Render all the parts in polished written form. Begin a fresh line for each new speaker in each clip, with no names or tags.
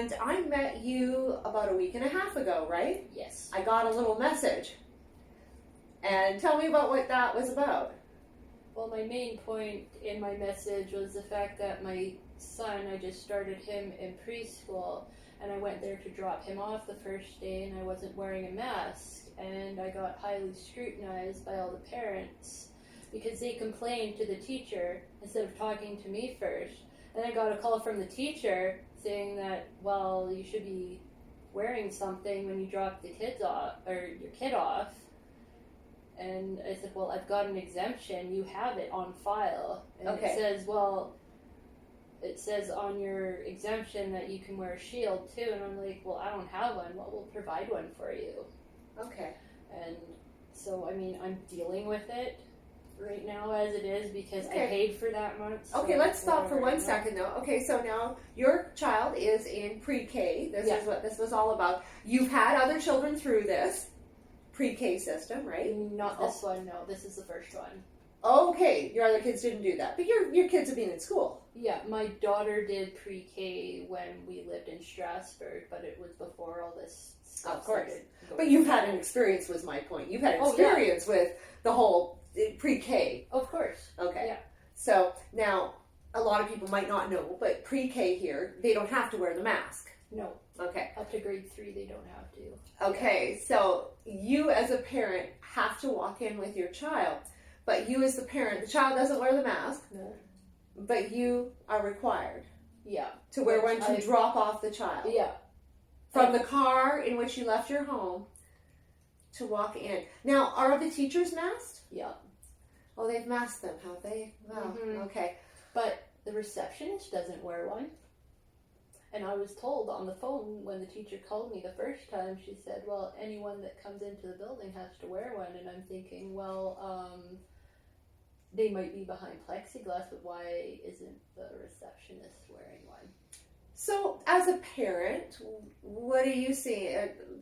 And I met you about a week and a half ago, right?
Yes.
I got a little message. And tell me about what that was about.
Well, my main point in my message was the fact that my son, I just started him in preschool, and I went there to drop him off the first day, and I wasn't wearing a mask, and I got highly scrutinized by all the parents because they complained to the teacher instead of talking to me first. And I got a call from the teacher saying that, well, you should be wearing something when you drop the kids off, or your kid off. And I said, well, I've got an exemption. You have it on file. And
Okay.
it says on your exemption that you can wear a shield too. And I'm like, well, I don't have one. Well, we'll provide one for you.
Okay.
And so, I mean, I'm dealing with it right now as it is because
Okay.
I paid for that month. So
Okay, let's stop for
whatever,
1 second though. Okay, so now your child is in pre-K. This is what this was all about. You've had other children through this pre-K system, right?
Not this one, no. This is the first one.
Okay, your other kids didn't do that, but your kids have been in school.
Yeah, my daughter did pre-K when we lived in Strasbourg, but it was before all this stuff
Of course.
started going
But you've had
on.
an experience, was my point. You've had
Oh,
experience with the whole pre-K.
Of course.
Okay.
Yeah.
So now, a lot of people might not know, but pre-K here, they don't have to wear the mask.
No.
Okay.
Up to grade 3, they don't have to.
Okay, so you as a parent have to walk in with your child, but you as the parent, the child doesn't wear the mask,
No.
but you are required
Yeah.
to wear one
Which
to drop off the child.
Yeah.
From the car in which you left your home to walk in. Now, are the teachers masked?
Yeah.
Oh, they've masked them, have they? Wow,
Mhm.
okay.
But the receptionist doesn't wear one. And I was told on the phone when the teacher called me the first time, she said, well, anyone that comes into the building has to wear one. And I'm thinking, well, they might be behind plexiglass, but why isn't the receptionist wearing one?
So, as a parent, what do you see?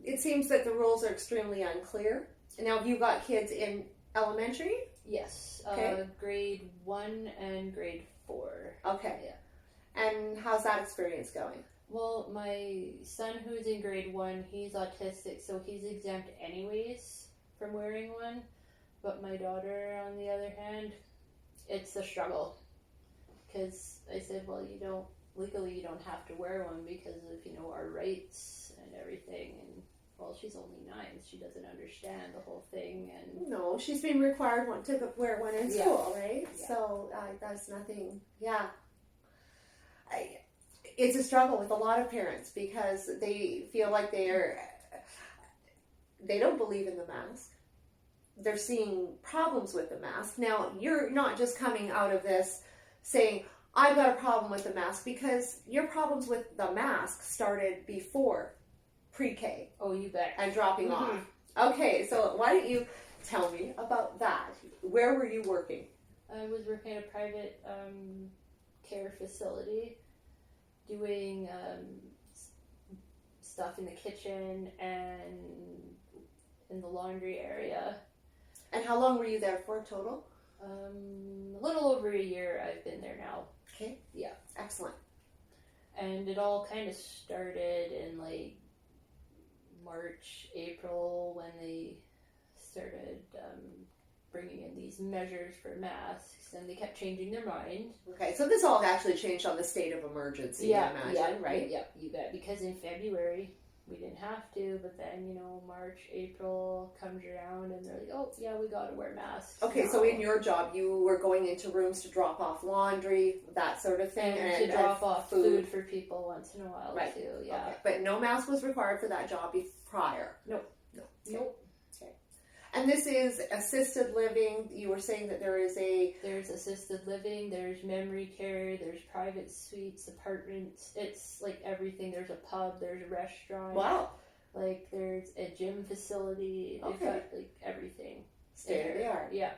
It seems that the rules are extremely unclear. Now, have you got kids in elementary?
Yes.
Okay.
Grade 1 and grade 4.
Okay.
Yeah.
And how's that experience going?
Well, my son who's in grade 1, he's autistic, so he's exempt anyways from wearing one. But my daughter, on the other hand, it's a struggle. Because I said, well, legally you don't have to wear one because of, our rights and everything. And, well, she's only 9, so she doesn't understand the whole thing. And
No, she's been required to wear one in
Yeah.
school, right?
Yeah.
So that's nothing. Yeah. It's a struggle with a lot of parents because they feel like they don't believe in the mask. They're seeing problems with the mask. Now, you're not just coming out of this saying, I've got a problem with the mask, because your problems with the mask started before pre-K
oh, you bet.
and dropping off. Okay, so why don't you tell me about that? Where were you working?
I was working at a private care facility, doing stuff in the kitchen and in the laundry area.
And how long were you there for total?
A little over a year I've been there now.
Okay.
Yeah.
Excellent.
And it all kind of started in like March, April, when they started bringing in these measures for masks, and they kept changing their mind.
Okay, so this all actually changed on the state of emergency, I imagine, right?
Yeah, you bet. Because in February we didn't have to, but then March, April comes around, and they're like, "Oh, yeah, we got to wear masks."
Okay,
now.
so in your job, you were going into rooms to drop off laundry, that sort of thing,
and to drop off food for people once in a while
Right.
too. Yeah.
Okay. But no mask was required for that job prior.
Nope.
No. Okay.
Nope.
And this is assisted living. You were saying that there's
assisted living, there's memory care, there's private suites, apartments. It's like everything. There's a pub, there's a restaurant.
Wow.
Like there's a gym facility. They've
Okay.
got like everything.
State of the art.
Yeah.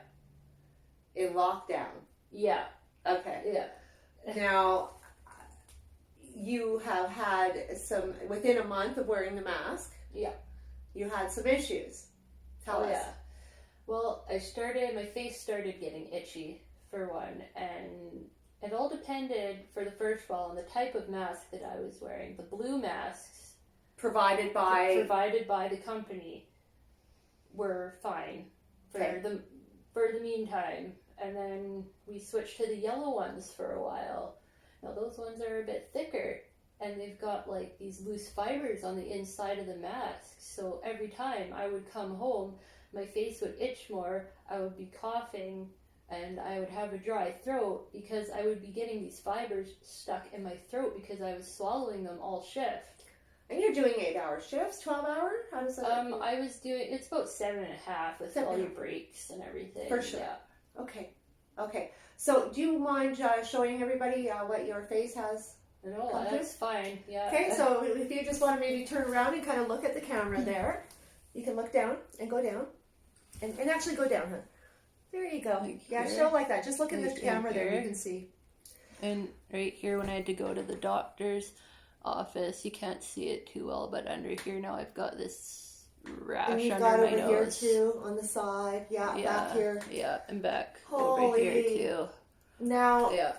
In lockdown.
Yeah.
Okay.
Yeah.
Now, you have had within a month of wearing the mask.
Yeah.
You had some issues. Tell us.
Yeah. Well, my face started getting itchy for one, and It all depended, for the first of all, on the type of mask that I was wearing. The blue masks
provided by
the company were fine for the meantime. And then we switched to the yellow ones for a while. Now those ones are a bit thicker, and they've got like these loose fibers on the inside of the mask. So every time I would come home, my face would itch more, I would be coughing, and I would have a dry throat because I would be getting these fibers stuck in my throat because I was swallowing them all shift.
And you're doing 8-hour shifts, 12 hour? How does that work?
I was doing, it's about 7.5 with all your breaks and everything.
For sure.
Yeah.
Okay. So do you mind showing everybody what your face has?
No, that's fine. Yeah.
Okay, so if you just want to maybe turn around and kind of look at the camera there, you can look down and go down. And actually go down, huh? There you go.
Like
yeah,
here?
show like that. Just look at
Like
the camera
here?
there, you can see.
And right here, when I had to go to the doctor's office, you can't see it too well, but under here now I've got this rash
And you've
under
got
my
over
nose.
here too, on the side. Yeah, back here.
Yeah, and back
Holy.
over here too.
Now,
Yeah.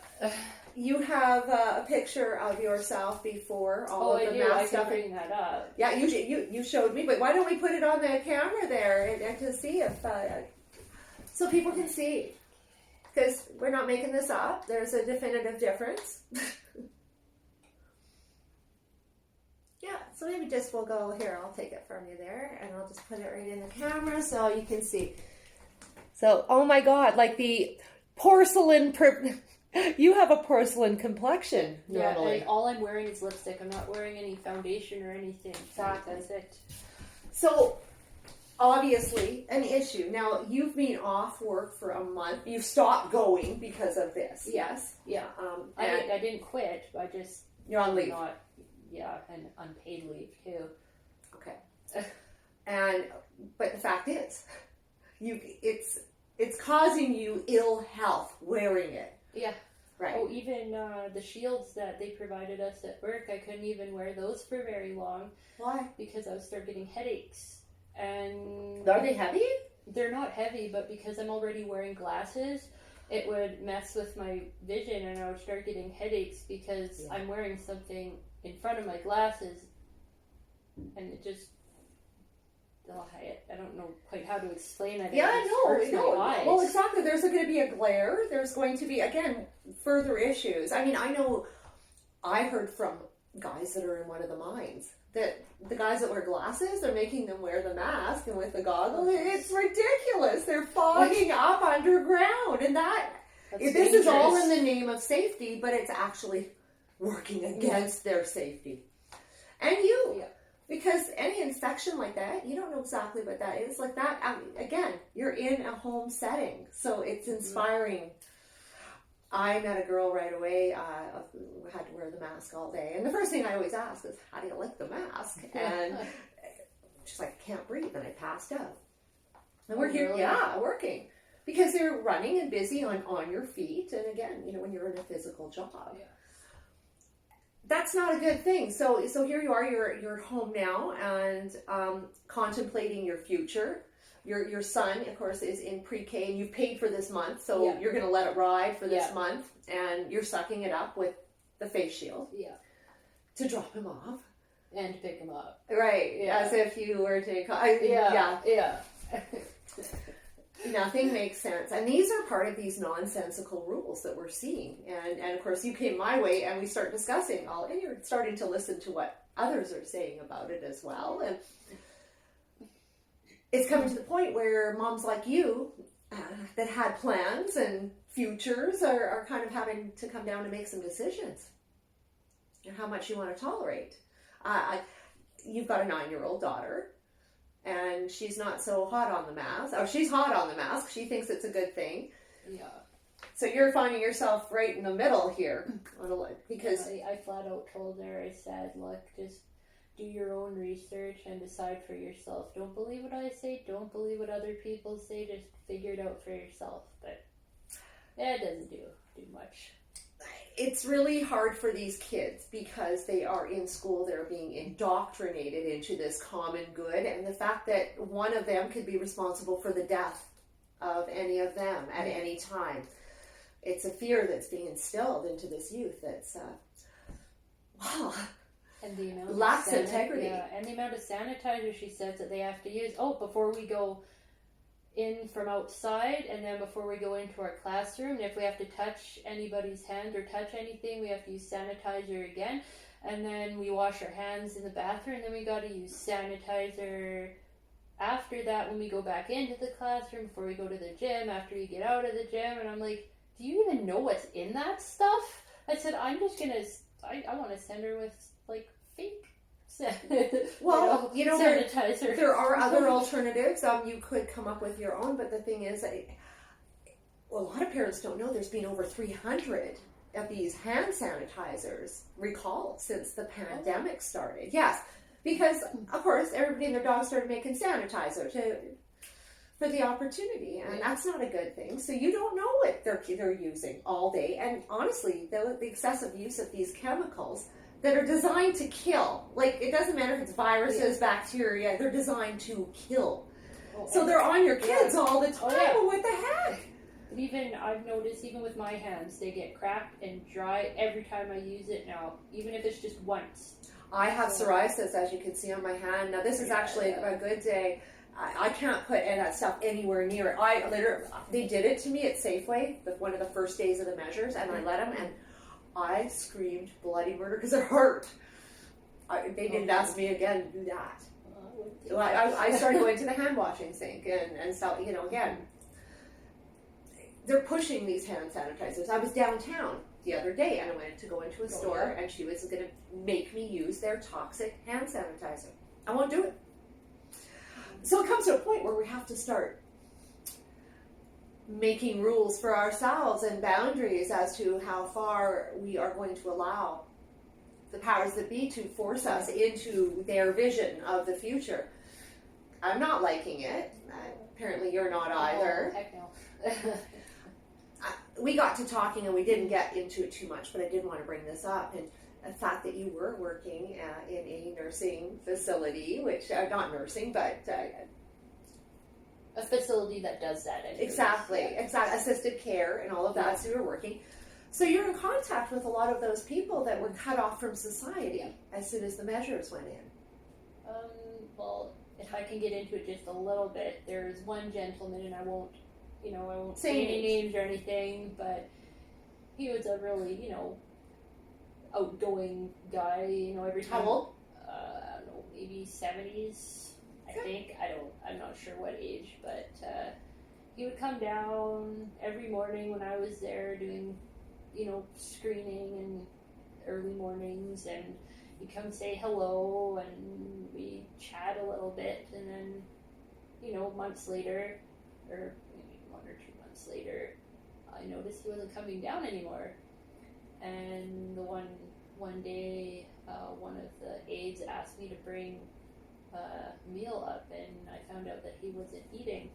you have a picture of yourself before all of the mask
I
stuff.
can bring that up.
Yeah, you showed me, but why don't we put it on the camera there and to see if so people can see, because we're not making this up. There's a definitive difference. Yeah, so maybe just we'll go here. I'll take it from you there, and I'll just put it right in the camera so you can see. So, oh my God, like the porcelain. You have a porcelain complexion normally.
Yeah, and all I'm wearing is lipstick. I'm not wearing any foundation or anything.
Exactly.
That's it.
So, obviously, an issue. Now, you've been off work for a month. You've stopped going because of this. Yes.
Yeah. I didn't quit. I just
You're on leave.
And unpaid leave too.
Okay. But the fact is, it's causing you ill health wearing it.
Yeah.
Right.
Oh, even the shields that they provided us at work, I couldn't even wear those for very long.
Why?
Because I would start getting headaches. And
Are they heavy?
they're not heavy, but because I'm already wearing glasses, it would mess with my vision, and I would start getting headaches because I'm wearing something in front of my glasses, and it just, I don't know quite how to explain it.
Yeah, no. Well,
Eyes.
exactly. There's going to be a glare. There's going to be, again, further issues. I mean, I heard from guys that are in one of the mines that the guys that wear glasses, they're making them wear the mask, and with the goggles, it's ridiculous. They're fogging up underground, and this is all in the name of safety, but it's actually working against their safety. And because any infection like that, you don't know exactly what that is. Like that, again, you're in a home setting, so it's inspiring. I met a girl right away who had to wear the mask all day. And the first thing I always ask is, how do you like the mask? And she's like, I can't breathe. And I passed out. And we're here, working. Because they're running and busy on your feet. And again, when you're in a physical job. Yeah. That's not a good thing. So here you are, you're home now and contemplating your future. Your son, of course, is in pre-K, and you've paid for this month, so you're going to let it ride for this month, and you're sucking it up with the face shield to drop him off.
And to pick him up.
Right, as if you were to... Nothing makes sense. And these are part of these nonsensical rules that we're seeing. And of course, you came my way, and we start discussing and you're starting to listen to what others are saying about it as well. And it's coming to the point where moms like you that had plans and futures are kind of having to come down and make some decisions and how much you want to tolerate. You've got a 9-year-old daughter, and she's not so hot on the mask. Oh, she's hot on the mask. She thinks it's a good thing. Yeah. So you're finding yourself right in the middle here. Because
I flat out told her, I said, look, just do your own research and decide for yourself. Don't believe what I say. Don't believe what other people say. Just figure it out for yourself. But it doesn't do much.
It's really hard for these kids because they are in school. They're being indoctrinated into this common good. And the fact that one of them could be responsible for the death of any of them at any time. it's a fear that's being instilled into this youth that's, wow.
And the amount
lacks
of
integrity.
Yeah, and the amount of sanitizer she says that they have to use. Oh, before we go in from outside, and then before we go into our classroom, if we have to touch anybody's hand or touch anything, we have to use sanitizer again. And then we wash our hands in the bathroom, and then we got to use sanitizer after that when we go back into the classroom, before we go to the gym, after we get out of the gym. And I'm like, do you even know what's in that stuff? I said, I'm just gonna, I want to send her with like fake
well,
sanitizer.
There are other alternatives. You could come up with your own, but the thing is, a lot of parents don't know there's been over 300 of these hand sanitizers recalled since the pandemic started. Yes, because of course everybody and their dog started making sanitizer for the opportunity, and that's not a good thing. So you don't know what they're using all day, and honestly, the excessive use of these chemicals that are designed to kill. Like, it doesn't matter if it's viruses, bacteria, they're designed to kill. So they're on your kids all the time. Well, what the heck?
Even, I've noticed, even with my hands, they get cracked and dry every time I use it now, even if it's just once.
I have psoriasis, as you can see on my hand. Now, this is actually a good day. I can't put that stuff anywhere near it. They did it to me at Safeway, one of the first days of the measures, and I let them, and I screamed bloody murder because it hurt. They didn't ask me again to do that. I started going to the hand washing sink and so, again, they're pushing these hand sanitizers. I was downtown the other day and I went to go into a store and she was going to make me use their toxic hand sanitizer. I won't do it. So it comes to a point where we have to start making rules for ourselves and boundaries as to how far we are going to allow the powers that be to force us into their vision of the future. I'm not liking it. Apparently you're not either.
Oh, heck no.
We got to talking and we didn't get into it too much, but I did want to bring this up, and the fact that you were working in a nursing facility, which not nursing, but
a facility that does that. Anyways.
Exactly, assisted care and all of that. So you're working. So you're in contact with a lot of those people that were cut off from society as soon as the measures went in.
Well, if I can get into it just a little bit, there's one gentleman, and I won't say any names or anything, but he was a really, outgoing guy, every time.
How old?
I don't know, maybe 70s, I think. I'm not sure what age, but he would come down every morning when I was there doing, screening and early mornings, and he'd come say hello, and we'd chat a little bit, and then, months later, or maybe 1 or 2 months later, I noticed he wasn't coming down anymore. And the one day, one of the aides asked me to bring a meal up, and I found out that he wasn't eating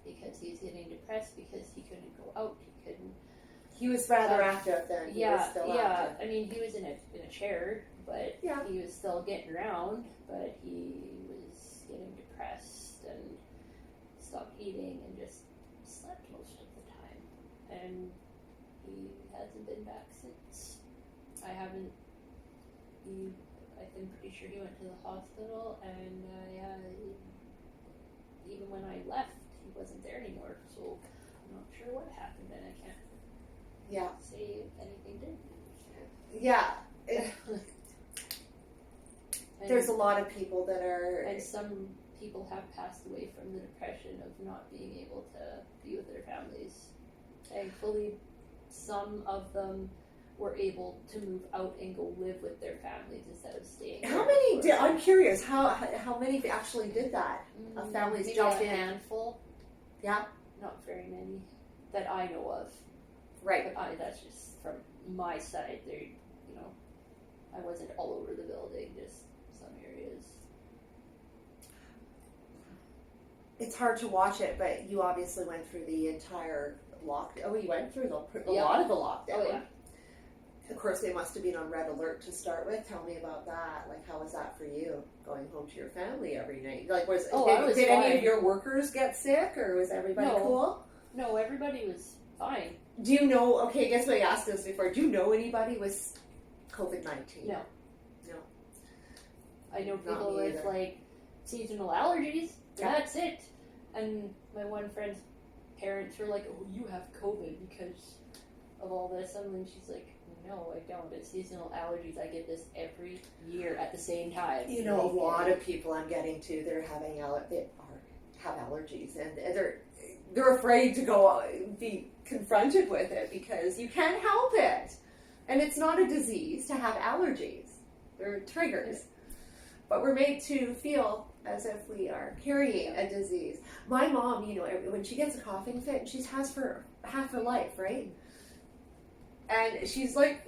because he was getting depressed because he couldn't go out.
He was rather active then. He was still active.
I mean, he was in a chair, but he was still getting around. But he was getting depressed and stopped eating and just slept most of the time. And he hasn't been back since. I'm pretty sure he went to the hospital, and even when I left, he wasn't there anymore. So I'm not sure what happened, and I can't say if anything did.
Yeah. There's a lot of people that are...
And some people have passed away from the depression of not being able to be with their families. Thankfully, some of them were able to move out and go live with their families instead of staying.
How many did? I'm curious. How many actually did that? Families jumped in.
A handful.
Yeah.
Not very many that I know of.
Right.
But that's just from my side. There, I wasn't all over the building. Just some areas.
It's hard to watch it, but you obviously went through the entire lockdown. Oh, you went through a lot of the lockdown.
Oh, yeah.
Of course, they must have been on red alert to start with. Tell me about that. Like, how was that for you, going home to your family every night? Like, did any of your workers get sick, or was everybody cool?
No, everybody was fine.
Do you know, okay, guess what I asked this before. Do you know anybody with COVID-19?
No.
No.
I know
Not
people
me
with
either.
like seasonal allergies.
Yeah.
That's it. And my one friend's parents were like, "Oh, you have COVID because of all this." And then she's like, "No, I don't. It's seasonal allergies. I get this every year at the same time."
You know, a lot of people I'm getting to, have allergies, and they're afraid to go be confronted with it because you can't help it, and it's not a disease to have allergies. They're triggers, but we're made to feel as if we are carrying a disease. My mom, you know, when she gets a coughing fit, and she has for half her life, right? And she's like,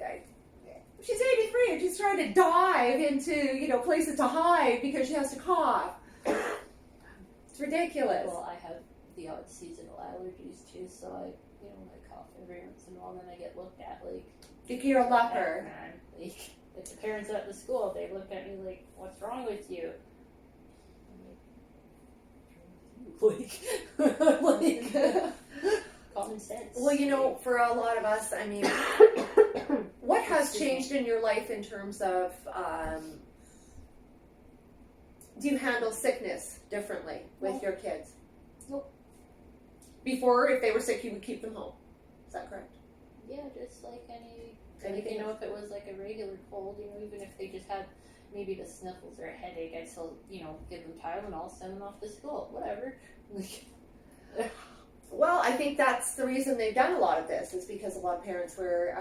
she's 83 and she's trying to dive into, you know, places to hide because she has to cough. It's ridiculous.
Well, I have the odd seasonal allergies too, so I cough every once in a while, and then I get looked at like
You're a leper.
man. Like the parents at the school, they look at me like, "What's wrong with you?" I'm like, common sense.
Well, you know, for a lot of us, I mean, what has changed in your life in terms of, do you handle sickness differently with your kids?
Nope.
Before, if they were sick, you would keep them home. Is that correct?
Yeah, just like
Anything
you know,
else?
if it was like a regular cold, you know, even if they just had maybe the sniffles or a headache, I'd still, you know, give them Tylenol, send them off to school, whatever.
Well, I think that's the reason they've done a lot of this, is because a lot of parents were,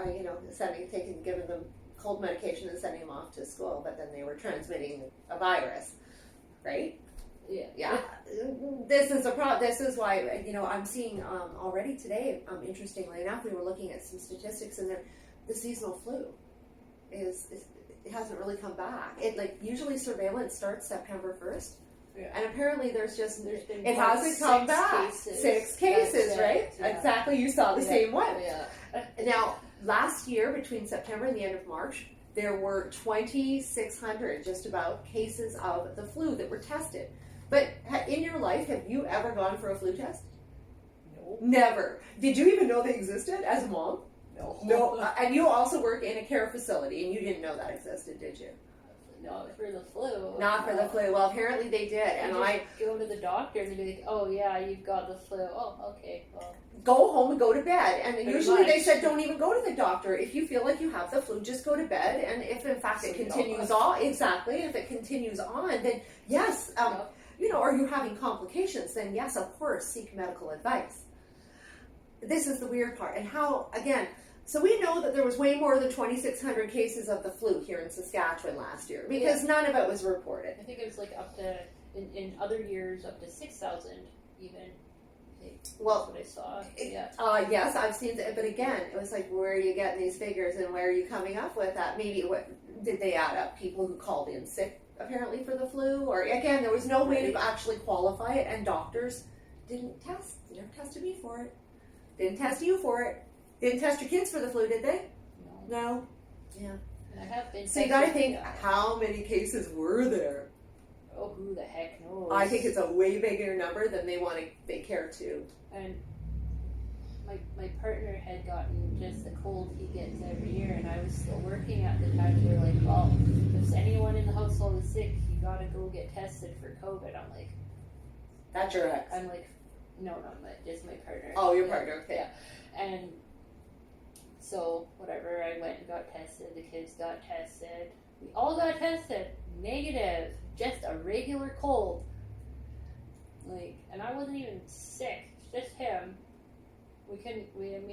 giving them cold medication and sending them off to school, but then they were transmitting a virus, right?
Yeah.
Yeah. This is a problem. This is why, you know, I'm seeing already today, interestingly enough, we were looking at some statistics, and the seasonal flu it hasn't really come back. It, like, usually surveillance starts September 1st.
Yeah.
And apparently
there's been
it hasn't come back.
Cases.
6 cases,
That's
right?
Yeah.
Exactly. You saw the same one.
Yeah.
Now, last year, between September and the end of March, there were 2,600 just about cases of the flu that were tested. But in your life, have you ever gone for a flu test?
No.
Never. Did you even know they existed as a mom?
No.
No. And you also work in a care facility, and you didn't know that existed, did you?
Not for the flu.
Not for the flu. Well, apparently they did. And
I go to the doctor and they'd be like, "Oh yeah, you've got the flu." Oh, okay. Well,
go home and go to bed. And
Pretty
usually they
much.
said, don't even go to the doctor. If you feel like you have the flu, just go to bed. And if in fact it
Sleep
continues
off.
on, exactly, if it continues on, then yes, you know, are you having complications? Then yes, of course, seek medical advice. This is the weird part. And how, again, so we know that there was way more than 2,600 cases of the flu here in Saskatchewan last year, because none of it was reported.
I think it was like up to, in other years, up to 6,000 even.
Well,
that's what I saw.
Yes, I've seen that, but again, it was like, where are you getting these figures, and where are you coming up with that? Maybe what did they add up? People who called in sick apparently for the flu, or again, there was no way to actually qualify it, and doctors didn't test. They never tested me for it. Didn't test you for it. Didn't test your kids for the flu, did they? No. Yeah.
And I have been.
So you got to think, how many cases were there?
Oh, who the heck knows?
I think it's a way bigger number than they care to.
And my partner had gotten just the cold he gets every year, and I was still working at the time. We were like, well, if anyone in the household is sick, you got to go get tested for COVID. I'm like,
that's your ex.
I'm like, no, just my partner.
Oh, your partner, okay.
Yeah. And so, whatever, I went and got tested. The kids got tested. We all got tested. Negative. Just a regular cold. Like, and I wasn't even sick. Just him. We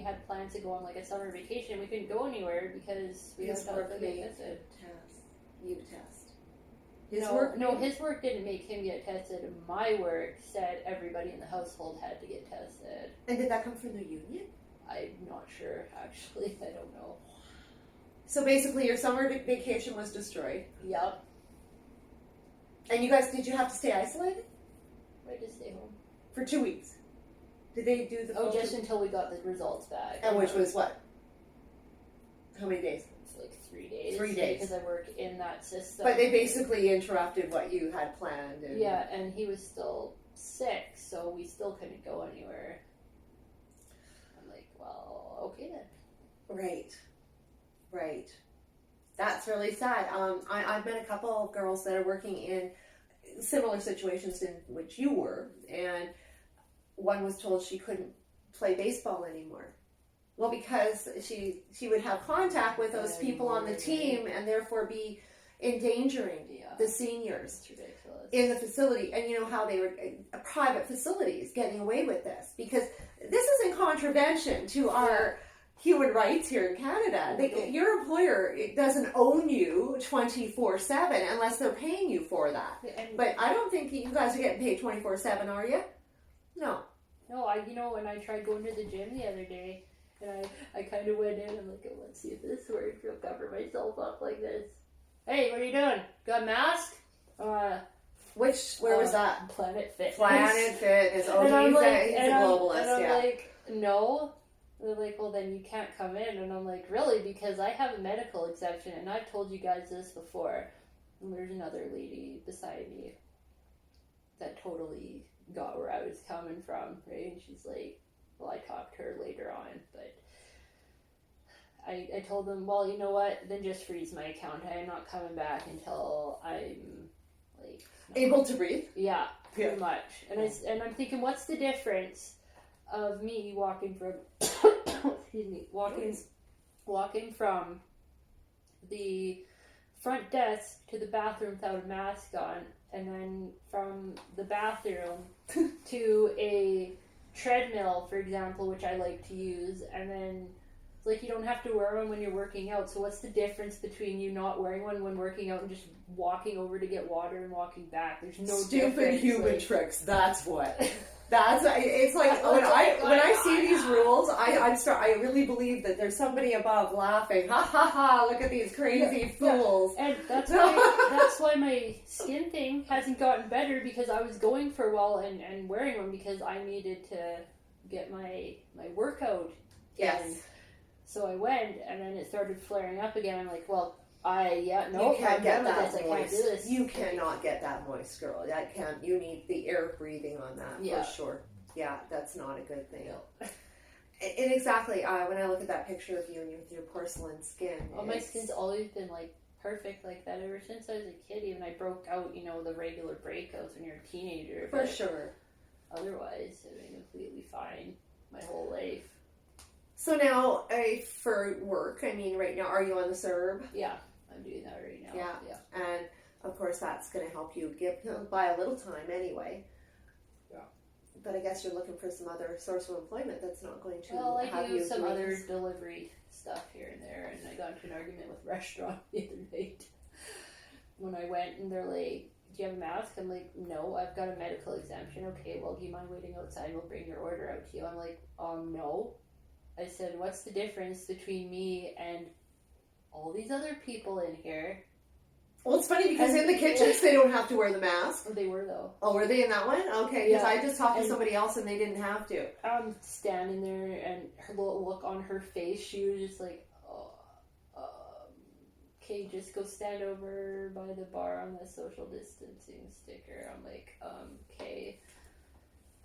had plans to go on like a summer vacation. We couldn't go anywhere because we
His
had
work
to
made
get tested.
you test.
His work didn't make him get tested. My work said everybody in the household had to get tested.
And did that come from the union?
I'm not sure, actually. I don't know.
So basically, your summer vacation was destroyed.
Yep.
And you guys, did you have to stay isolated?
I just stay home.
For 2 weeks. Did they do the
Oh, just until we got the results back.
And which was what? How many days?
It's like 3 days.
3 days.
Because I work in that system.
But they basically interrupted what you had planned. And
yeah, and he was still sick, so we still couldn't go anywhere. I'm like, well, okay then.
Right. That's really sad. I've met a couple of girls that are working in similar situations in which you were, and one was told she couldn't play baseball anymore. Well, because she would have contact with those people on the team and therefore be endangering the seniors in the facility. And you know how they were private facilities getting away with this, because this is in contravention to our human rights here in Canada. Your employer doesn't own you 24/7 unless they're paying you for that. But I don't think you guys are getting paid 24/7, are you? No,
when I tried going to the gym the other day, and I kind of went in, I'm like, oh, let's see if this works. I'll cover myself up like this. Hey, what are you doing? Got a mask?
Where was that?
Planet Fitness.
Planet Fitness. Oh, he's a globalist,
and I'm like, no. They're like, well, then you can't come in. And I'm like, really? Because I have a medical exemption, and I've told you guys this before. And there's another lady beside me that totally got where I was coming from, right? And she's like, well, I talked to her later on, but I told them, well, you know what? Then just freeze my account. I am not coming back until I'm like
able to breathe.
Yeah, pretty much. And I'm thinking, what's the difference of me walking from walking from the front desk to the bathroom without a mask on, and then from the bathroom to a treadmill, for example, which I like to use, and then it's like you don't have to wear one when you're working out. So what's the difference between you not wearing one when working out and just walking over to get water and walking back? There's no
stupid human tricks. That's what. It's like when I see these rules, I really believe that there's somebody above laughing. Ha ha ha! Look at these crazy fools.
And that's why my skin thing hasn't gotten better, because I was going for a while and wearing one because I needed to get my workout.
Yes.
So I went, and then it started flaring up again. I'm like, well, you
can't get that moist.
I can't do this.
You cannot get that moist, girl. You need the air breathing on that for sure. Yeah, that's not a good thing.
No.
And exactly, when I look at that picture of you and with your porcelain skin,
my skin's always been like perfect like that ever since I was a kid. Even I broke out, the regular breakouts when you're a teenager.
For sure.
Otherwise, I've been completely fine my whole life.
So now, for work, right now, are you on the CERB?
Yeah, I'm doing that right now.
Yeah. And, of course, that's going to help you get by a little time anyway. Yeah. But I guess you're looking for some other source of employment that's not going to have you...
I do some other delivery stuff here and there, and I got into an argument with a restaurant the other night when I went, and they're like, do you have a mask? I'm like, no, I've got a medical exemption. Okay, well, do you mind waiting outside? We'll bring your order out to you. I'm like, no. I said, what's the difference between me and all these other people in here?
Well, it's funny because in the kitchens they don't have to wear the mask.
They were, though.
Oh, were they in that one? Okay, because I just talked to somebody else and they didn't have to.
I'm standing there, and her little look on her face, she was just like, okay, just go stand over by the bar on the social distancing sticker. I'm like, okay.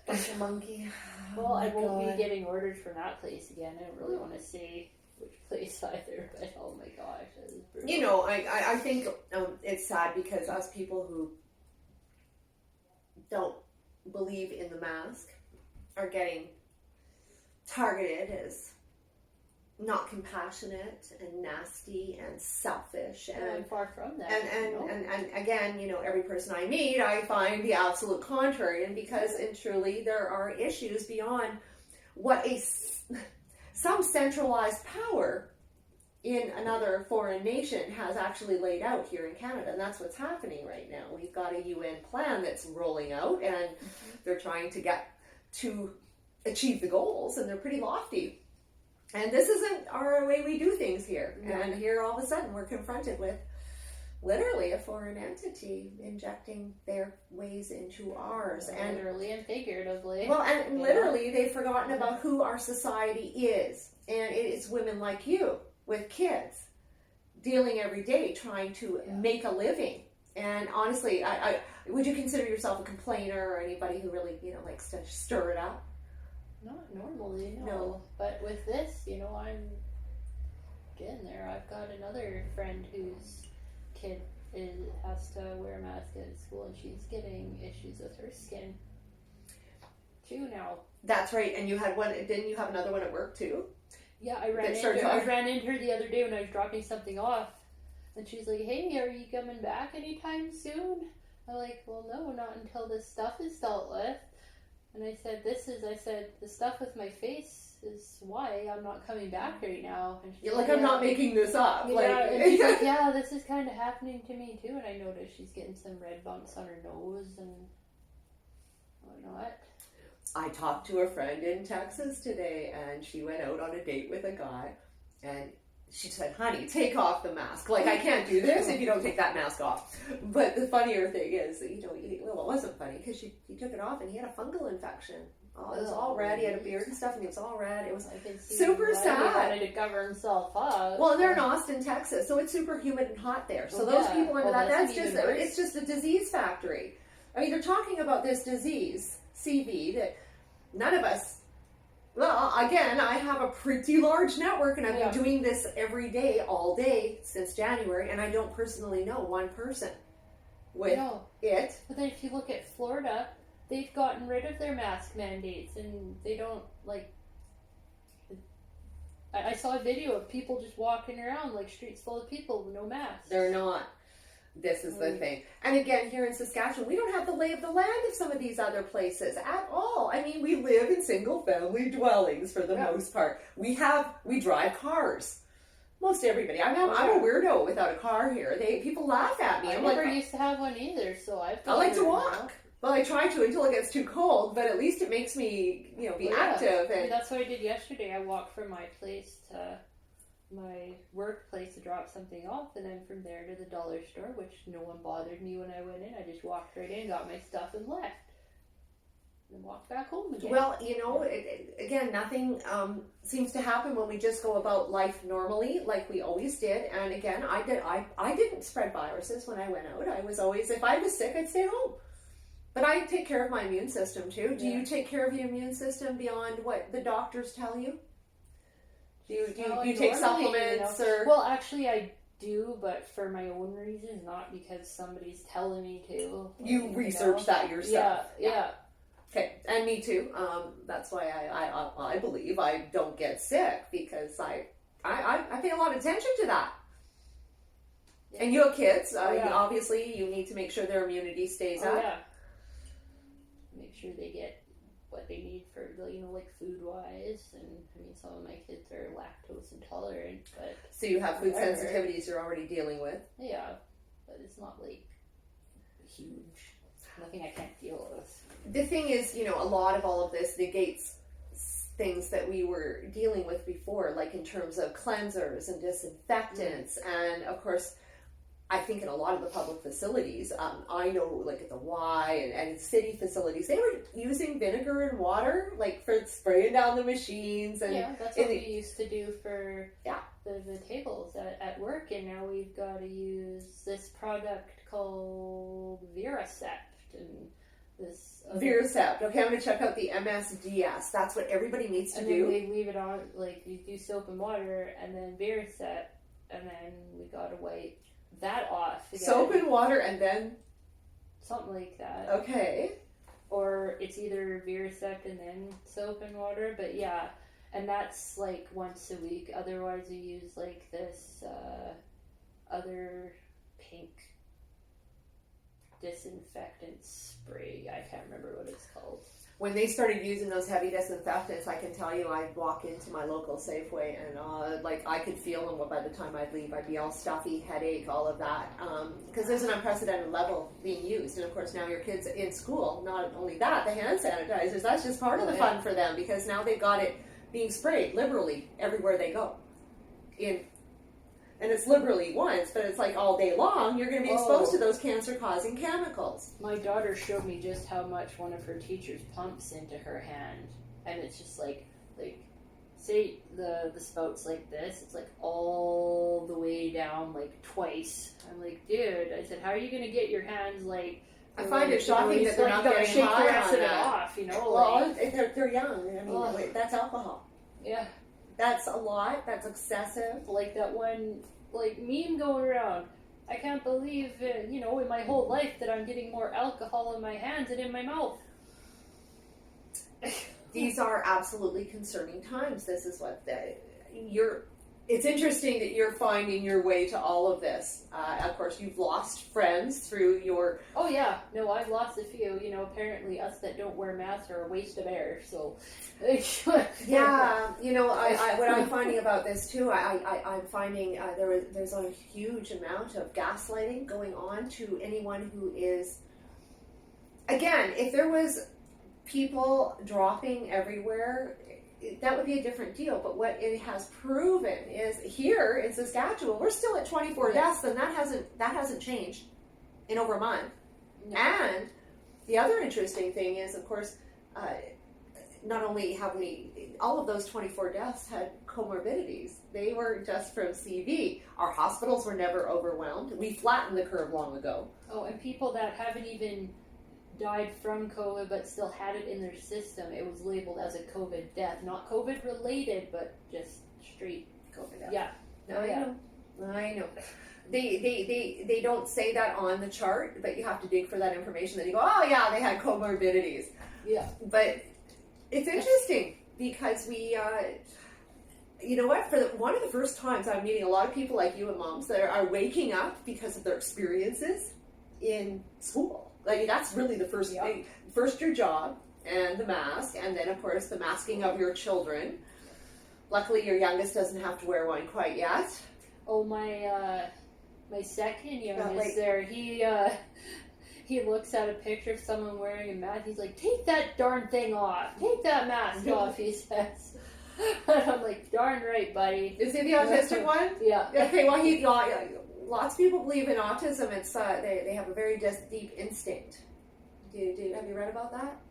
Like a monkey.
Well, I won't be getting orders from that place again. I don't really want to say which place either, but oh my gosh, that is brutal.
I think it's sad because us people who don't believe in the mask are getting targeted as not compassionate and nasty and selfish, and
I'm far from that.
And again, every person I meet, I find the absolute contrary, and because truly there are issues beyond what some centralized power in another foreign nation has actually laid out here in Canada, and that's what's happening right now. We've got a UN plan that's rolling out, and they're trying to get to achieve the goals, and they're pretty lofty. And this isn't our way we do things here. No. And here all of a sudden we're confronted with literally a foreign entity injecting their ways into ours. And
literally and figuratively.
Well, and literally they've forgotten about who our society is. And it is women like you with kids dealing every day trying to make a living. And honestly, I would you consider yourself a complainer or anybody who really, likes to stir it up?
Not normally, no.
No.
But with this, I'm getting there. I've got another friend whose kid has to wear a mask at school, and she's getting issues with her skin too now.
That's right. And you had one. Didn't you have another one at work too?
Yeah, I ran into her the other day when I was dropping something off, and she's like, "Hey, are you coming back anytime soon?" I'm like, "Well, no, not until this stuff is dealt with." And I said, the stuff with my face is why I'm not coming back right now. And she's
Like, I'm not making this up.
Yeah, and she's like, yeah, this is kind of happening to me too. And I noticed she's getting some red bumps on her nose and whatnot.
I talked to a friend in Texas today, and she went out on a date with a guy, and she said, "Honey, take off the mask. Like, I can't do this if you don't take that mask off." But the funnier thing is, it wasn't funny because he took it off and he had a fungal infection. Oh, it was all red. He had a beard and stuff, and he was all red. It was super sad.
He wanted to cover himself up.
Well, and they're in Austin, Texas, so it's super humid and hot there. So those people under that's just a disease factory. I mean, they're talking about this disease, CV, that none of us. Well, again, I have a pretty large network, and I've been doing this every day, all day, since January, and I don't personally know one person with it.
But then if you look at Florida, they've gotten rid of their mask mandates, and they don't, like... I saw a video of people just walking around, like, streets full of people with no masks.
They're not. This is the thing. And again, here in Saskatchewan, we don't have the lay of the land of some of these other places at all. I mean, we live in single-family dwellings for the most part. We drive cars. Most everybody. I'm a weirdo without a car here. People laugh at me.
I never used to have one either, so I
like to walk. Well, I try to until it gets too cold, but at least it makes me, be active. And
that's what I did yesterday. I walked from my place to my workplace to drop something off, and then from there to the dollar store, which no one bothered me when I went in. I just walked right in, got my stuff, and left. And walked back home again.
Well, again, nothing seems to happen when we just go about life normally, like we always did. And again, I didn't spread viruses when I went out. I was always, if I was sick, I'd stay home. But I take care of my immune system too. Do you take care of your immune system beyond what the doctors tell you? Do you take supplements or?
Well, actually, I do, but for my own reasons, not because somebody's telling me to.
You research that yourself.
Yeah.
Okay, and me too. That's why I believe I don't get sick, because I pay a lot of attention to that. Yeah. And you have kids. Obviously, you need to make sure their immunity stays up.
Yeah. Make sure they get what they need for, like food-wise, and I mean, some of my kids are lactose intolerant, but...
So you have food sensitivities you're already dealing with?
Yeah, but it's not, like, huge. Nothing I can't deal with.
The thing is, a lot of all of this negates things that we were dealing with before, like in terms of cleansers and disinfectants, and of course... I think in a lot of the public facilities, I know, like at the Y and city facilities, they were using vinegar and water, like for spraying down the machines. And
that's what we used to do for the tables at work, and now we've got to use this product called Viracept, and this...
Viracept. Okay, I'm going to check out the MSDS. That's what everybody needs to do.
And then they leave it on, like you do soap and water, and then Viracept, and then we got to wipe that off again.
Soap and water, and then
something like that.
Okay.
Or it's either Viracept and then soap and water, but yeah, and that's like once a week. Otherwise, we use like this other pink disinfectant spray. I can't remember what it's called.
When they started using those heavy disinfectants, I can tell you, I'd walk into my local Safeway and I could feel them by the time I'd leave. I'd be all stuffy, headache, all of that. Because there's an unprecedented level being used. And of course now your kids in school, not only that, the hand sanitizers, that's just part of the fun for them, because now they've got it being sprayed liberally everywhere they go. And it's liberally once, but it's like all day long, you're going to be exposed to those cancer-causing chemicals.
My daughter showed me just how much one of her teachers pumps into her hand. And it's just like say the spout's like this, it's like all the way down, like twice. I'm like, dude, I said, how are you going to get your hands, like,
I find it shocking that they're not getting
shake
high
the rest
on
of it
that.
off, you know.
Well, they're young. I mean,
Ugh.
that's alcohol.
Yeah.
That's a lot. That's excessive.
Like that one, meme going around. I can't believe, in my whole life that I'm getting more alcohol in my hands and in my mouth.
These are absolutely concerning times. This is what it's interesting that you're finding your way to all of this. Of course, you've lost friends through your...
Oh yeah, no, I've lost a few. Apparently us that don't wear masks are a waste of air, so...
Yeah, what I'm finding about this too, I'm finding there's a huge amount of gaslighting going on to anyone who is... Again, if there was people dropping everywhere, that would be a different deal. But what it has proven is here in Saskatchewan, we're still at 24 deaths, and that hasn't changed in over a month.
No.
And the other interesting thing is, of course, not only have all of those 24 deaths had comorbidities. They were just from CV. Our hospitals were never overwhelmed. We flattened the curve long ago.
Oh, and people that haven't even died from COVID but still had it in their system, it was labeled as a COVID death. Not COVID related, but just straight
COVID death.
Yeah.
I know. They don't say that on the chart, but you have to dig for that information. Then you go, oh yeah, they had comorbidities.
Yeah.
But it's interesting because we, you know what? For one of the first times, I'm meeting a lot of people like you and moms that are waking up because of their experiences in school. Like that's really the first thing. First your job and the mask, and then of course the masking of your children. Luckily, your youngest doesn't have to wear one quite yet.
Oh, my second youngest he looks at a picture of someone wearing a mask. He's like, "Take that darn thing off. Take that mask off," he says. And I'm like, "Darn right, buddy."
Is he the autistic one?
Yeah.
Okay, well, lots of people believe in autism. It's they have a very deep instinct. Have you read about that?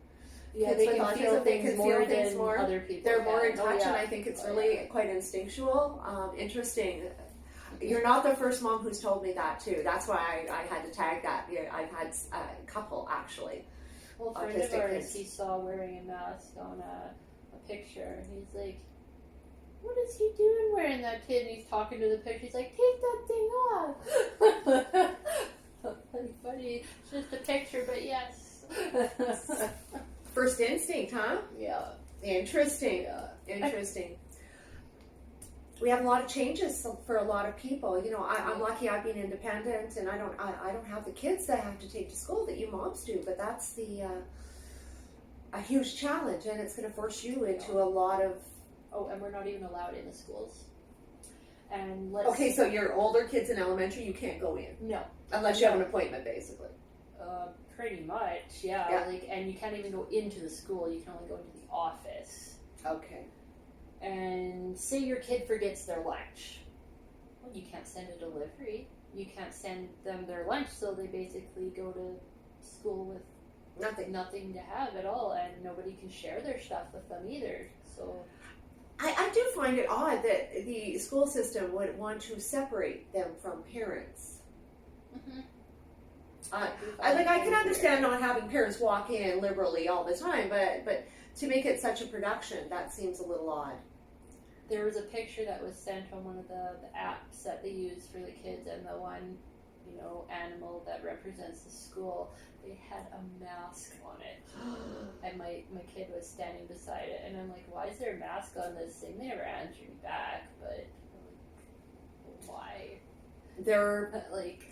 Yeah,
Kids
they
with
can
autism,
feel
they
things
can
more
feel things
than
more.
other people.
They're more in
can.
touch, and I think it's really quite instinctual. Interesting. You're not the first mom who's told me that too. That's why I had to tag that. Yeah, I've had a couple actually.
Well, a friend of ours, he saw wearing a mask on a picture, and he's like, "What is he doing wearing that kid?" And he's talking to the picture. He's like, "Take that thing off." Funny, it's just a picture, but yes.
First instinct, huh?
Yeah.
Interesting. Interesting. We have a lot of changes for a lot of people. I'm lucky. I've been independent, and I don't have the kids that I have to take to school that you moms do. But that's a huge challenge, and it's going to force you into a lot of.
Oh, and we're not even allowed in the schools. And
okay, so your older kids in elementary, you can't go in.
No.
Unless you have an appointment, basically.
Pretty much, yeah. And you can't even go into the school. You can only go into the office.
Okay.
And say your kid forgets their lunch. Well, you can't send a delivery. You can't send them their lunch, so they basically go to school with nothing to have at all, and nobody can share their stuff with them either. So
I do find it odd that the school system would want to separate them from parents.
Mm-hmm.
I can understand not having parents walk in liberally all the time, but to make it such a production, that seems a little odd.
There was a picture that was sent on one of the apps that they use for the kids, and the one, animal that represents the school, they had a mask on it. And my kid was standing beside it, and I'm like, "Why is there a mask on this thing?" They never answered me back, but why?
They're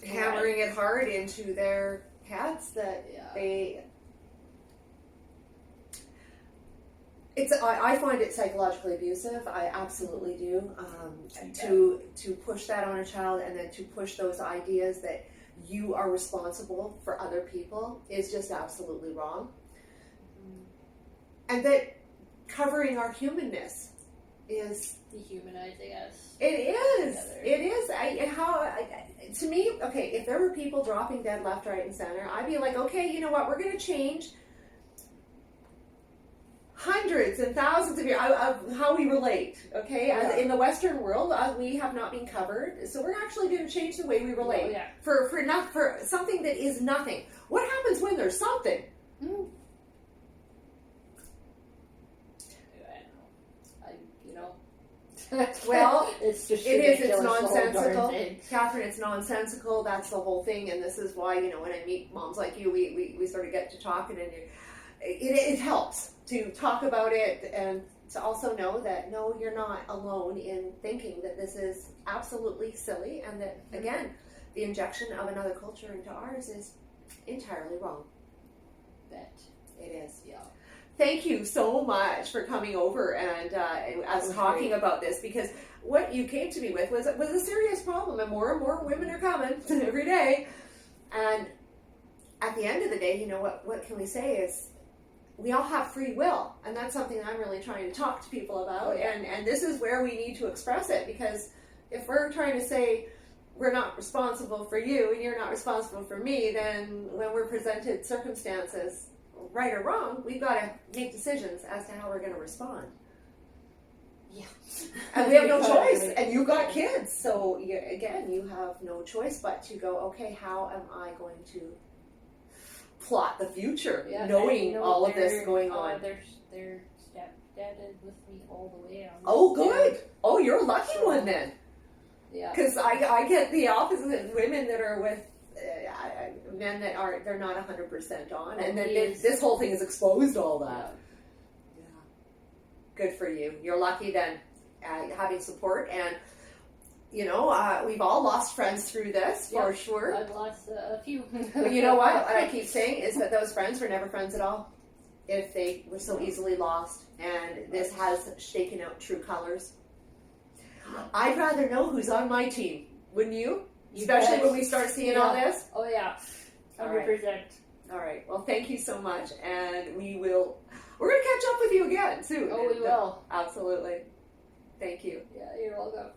hammering it hard into their heads that I find it psychologically abusive. I absolutely do. To push that on a child, and then to push those ideas that you are responsible for other people is just absolutely wrong. Mm-hmm. And that covering our humanness is
dehumanizing us.
It is. It is. To me, okay, if there were people dropping dead left, right, and center, I'd be like, okay, you know what? We're going to change hundreds hundreds and thousands of years of how we relate. Okay,
Yeah.
in the Western world, we have not been covered, so we're actually going to change the way we relate
Yeah.
for something that is nothing. What happens when there's something?
Mm.
Well,
it's just
it is. It's
ridiculous, the whole darn
nonsensical,
thing.
Catherine. It's nonsensical. That's the whole thing, and this is why when I meet moms like you, we sort of get to talking, and it helps to talk about it and to also know that no, you're not alone in thinking that this is absolutely silly, and that again, the injection of another culture into ours is entirely wrong.
Bet.
It is.
Yeah.
Thank you so much for coming over and us talking about this, because what you came to me with was a serious problem, and more women are coming every day. And at the end of the day, what can we say is we all have free will, and that's something I'm really trying to talk to people about. And this is where we need to express it, because if we're trying to say we're not responsible for you and you're not responsible for me, then when we're presented circumstances, right or wrong, we've got to make decisions as to how we're going to respond.
Yeah.
And we have no choice. And you've got kids. So, you have no choice but to go, okay, how am I going to plot the future, knowing all of this going on?
Their stepdad is with me all the way on.
Oh, good. Oh, you're a lucky one then.
Yeah.
Because I get the opposite, women that are with men that they're not 100% on, and then this whole thing has exposed all that. Yeah. Good for you. You're lucky then, having support, and we've all lost friends through this for sure.
I've lost a few.
But you know what I keep saying is that those friends were never friends at all if they were so easily lost, and this has shaken out true colors. I'd rather know who's on my team, wouldn't you? Especially when we start seeing all this.
Oh yeah, 100%.
All right. Well, thank you so much, and we're going to catch up with you again soon.
Oh, we will.
Absolutely. Thank you.
Yeah, you're welcome.